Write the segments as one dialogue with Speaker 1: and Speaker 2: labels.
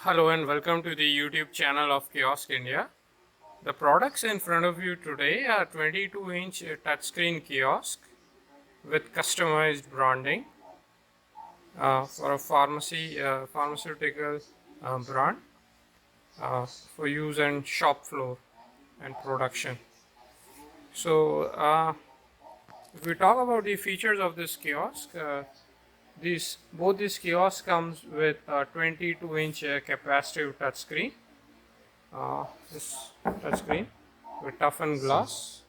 Speaker 1: Hello and welcome to the YouTube channel of Kiosk India. The products in front of you today are 22-inch touchscreen kiosk with customized branding for a pharmaceutical brand for use on shop floor and production. So if we talk about the features of this kiosk, both these kiosks comes with a 22-inch capacitive touchscreen. This touchscreen with toughened glass,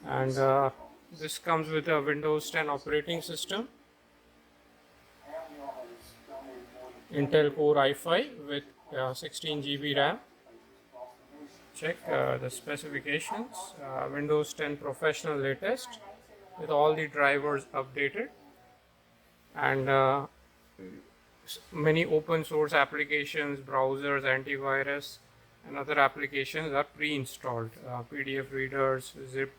Speaker 1: and this comes with a Windows 10 operating system, Intel Core i5 with 16 GB RAM. Check the specifications. Windows 10 Professional latest with all the drivers updated, and many open source applications, browsers, antivirus and other applications are pre-installed. PDF readers, zip,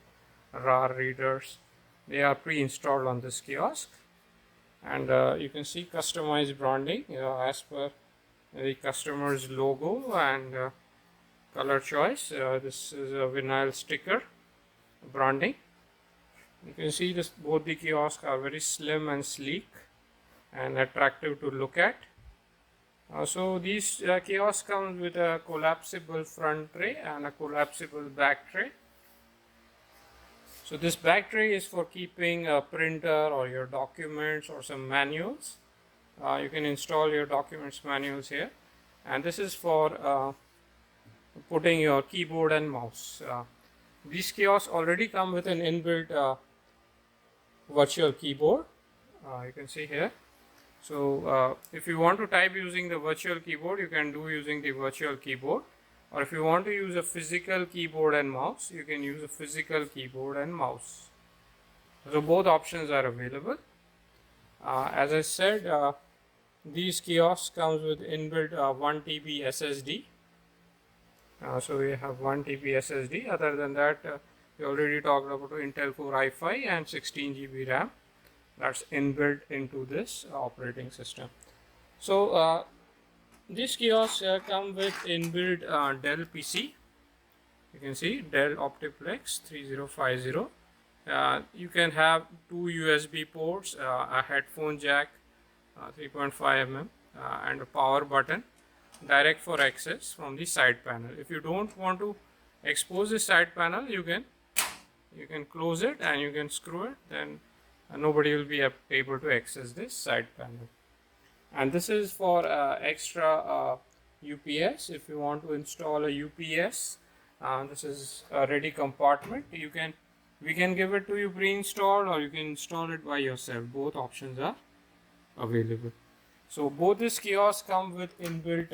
Speaker 1: RAR readers, they are pre-installed on this kiosk. And you can see customized branding as per the customer's logo and color choice. This is a vinyl sticker branding. You can see both the kiosks are very slim and sleek and attractive to look at. So these kiosks come with a collapsible front tray and a collapsible back tray. So this back tray is for keeping a printer or your documents or some manuals. You can install your documents manuals here, and this is for putting your keyboard and mouse. These kiosks already come with an inbuilt virtual keyboard. You can see here. So if you want to type using the virtual keyboard, you can do using the virtual keyboard, or if you want to use a physical keyboard and mouse, you can use a physical keyboard and mouse. So both options are available. As I said, these kiosks comes with inbuilt 1 TB SSD. So we have 1 TB SSD. Other than that, we already talked about Intel Core i5 and 16 GB RAM. That's inbuilt into this operating system. So these kiosks come with inbuilt Dell PC. You can see Dell Optiplex 3050. You can have two USB ports, a headphone jack 3.5 mm and a power button direct for access from the side panel. If you don't want to expose the side panel, you can close it and you can screw it, then nobody will be able to access this side panel. And this is for extra UPS. If you want to install a UPS, this is a ready compartment. We can give it to you pre-installed, or you can install it by yourself. Both options are available. So both these kiosks come with inbuilt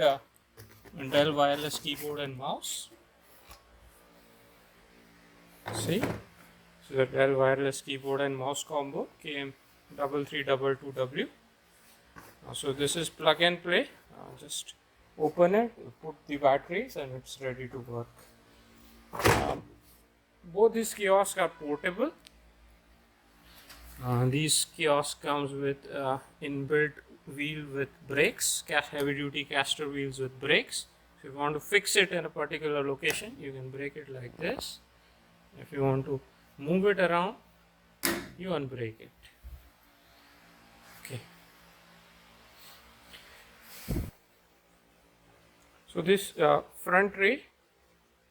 Speaker 1: Dell wireless keyboard and mouse. See, so the Dell wireless keyboard and mouse combo came 3322W. So this is plug and play. Just open it, put the batteries, and it's ready to work. Both these kiosks are portable. These kiosks comes with inbuilt wheel with brakes, heavy duty caster wheels with brakes. So if you want to fix it in a particular location, you can break it like this. If you want to move it around, you unbrake it. Okay. So this front tray,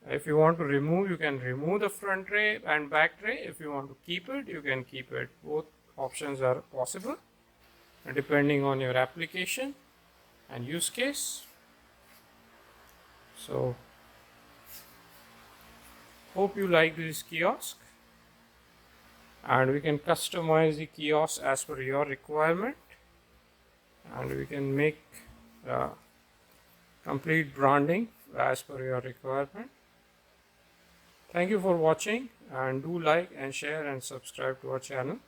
Speaker 1: if you want to remove, you can remove the front tray and back tray. If you want to keep it, you can keep it. Both options are possible depending on your application and use case. So hope you like this kiosk, and we can customize the kiosk as per your requirement, and we can make complete branding as per your requirement. Thank you for watching, and do like and share and subscribe to our channel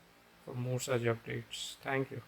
Speaker 1: for more such updates. Thank you.